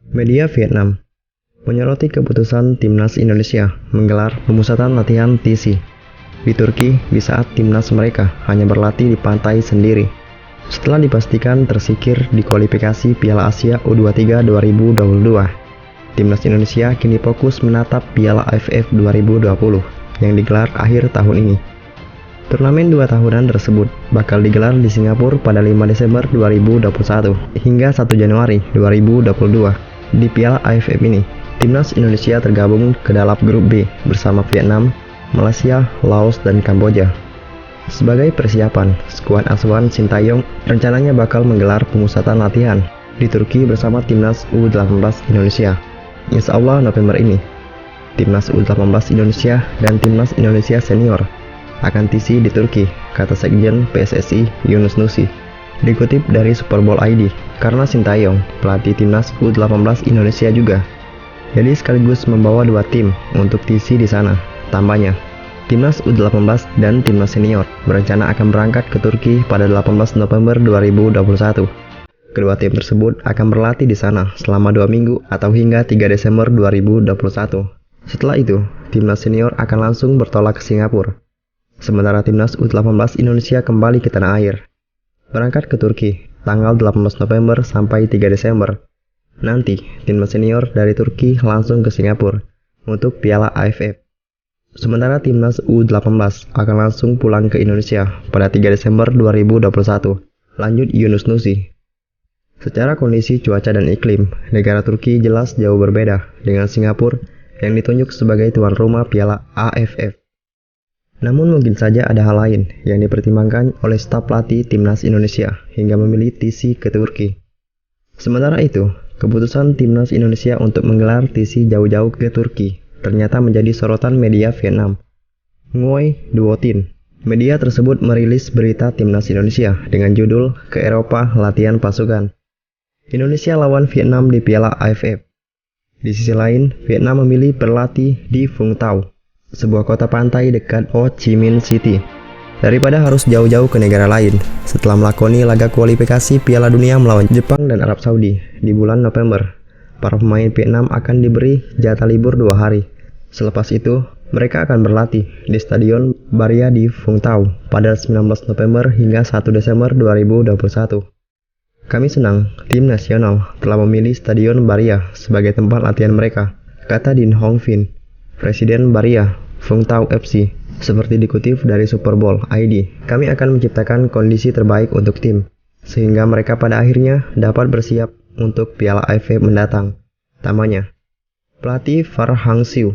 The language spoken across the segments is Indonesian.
Media Vietnam menyoroti keputusan Timnas Indonesia menggelar pemusatan latihan TC di Turki di saat timnas mereka hanya berlatih di pantai sendiri. Setelah dipastikan tersingkir di kualifikasi Piala Asia U23 2022, Timnas Indonesia kini fokus menatap Piala AFF 2020 yang digelar akhir tahun ini. Turnamen 2 tahunan tersebut bakal digelar di Singapura pada 5 Desember 2021 hingga 1 Januari 2022. Di Piala AFF ini, Timnas Indonesia tergabung ke dalam grup B bersama Vietnam, Malaysia, Laos, dan Kamboja. Sebagai persiapan, skuad asuhan Sintayong rencananya bakal menggelar pemusatan latihan di Turki bersama Timnas U18 Indonesia. Insya Allah November ini, Timnas U18 Indonesia dan Timnas Indonesia Senior akan TC di Turki, kata Sekjen PSSI Yunus Nusi. Dikutip dari Super Bowl ID, karena Sintayong pelatih Timnas U18 Indonesia juga, jadi sekaligus membawa 2 tim untuk TC di sana. Tambahnya, Timnas U18 dan Timnas Senior berencana akan berangkat ke Turki pada 18 November 2021. Kedua tim tersebut akan berlatih di sana selama 2 minggu atau hingga 3 Desember 2021. Setelah itu, Timnas Senior akan langsung bertolak ke Singapura. Sementara Timnas U18 Indonesia kembali ke tanah air, berangkat ke Turki tanggal 18 November sampai 3 Desember. Nanti, Timnas Senior dari Turki langsung ke Singapura untuk Piala AFF. Sementara Timnas U18 akan langsung pulang ke Indonesia pada 3 Desember 2021. Lanjut Yunus Nusi. Secara kondisi cuaca dan iklim, negara Turki jelas jauh berbeda dengan Singapura yang ditunjuk sebagai tuan rumah Piala AFF. Namun mungkin saja ada hal lain yang dipertimbangkan oleh staf pelatih Timnas Indonesia hingga memilih TC ke Turki. Sementara itu, keputusan Timnas Indonesia untuk menggelar TC jauh-jauh ke Turki ternyata menjadi sorotan media Vietnam. Nguoi Duo Tin, media tersebut merilis berita Timnas Indonesia dengan judul "Ke Eropa Latihan Pasukan. Indonesia lawan Vietnam di Piala AFF". Di sisi lain, Vietnam memilih berlatih di Vũng Tàu, sebuah kota pantai dekat Ho Chi Minh City, daripada harus jauh-jauh ke negara lain setelah melakoni laga kualifikasi Piala Dunia melawan Jepang dan Arab Saudi di bulan November. Para pemain Vietnam akan diberi jatah libur 2 hari. Selepas itu, mereka akan berlatih di Stadion Baria di Vũng Tàu pada 19 November hingga 1 Desember 2021. Kami senang tim nasional telah memilih Stadion Baria sebagai tempat latihan mereka, kata Din Hong Vin, Presiden Baria Vũng Tàu FC. Seperti dikutip dari Super Bowl ID, kami akan menciptakan kondisi terbaik untuk tim, sehingga mereka pada akhirnya dapat bersiap untuk Piala AFF mendatang. Tambahnya, pelatih Farah Hang-seo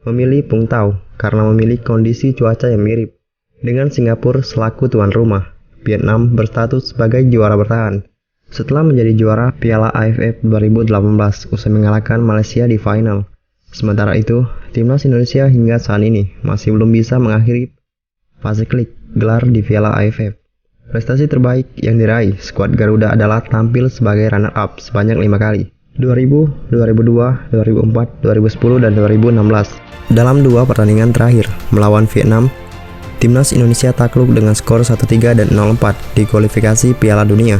memilih Vũng Tàu karena memiliki kondisi cuaca yang mirip dengan Singapura selaku tuan rumah. Vietnam berstatus sebagai juara bertahan setelah menjadi juara Piala AFF 2018 usai mengalahkan Malaysia di final. Sementara itu, Timnas Indonesia hingga saat ini masih belum bisa mengakhiri fase klik gelar di Piala AFF. Prestasi terbaik yang diraih skuad Garuda adalah tampil sebagai runner-up sebanyak 5 kali, 2000, 2002, 2004, 2010, dan 2016. Dalam 2 pertandingan terakhir melawan Vietnam, Timnas Indonesia takluk dengan skor 1-3 dan 0-4 di kualifikasi Piala Dunia.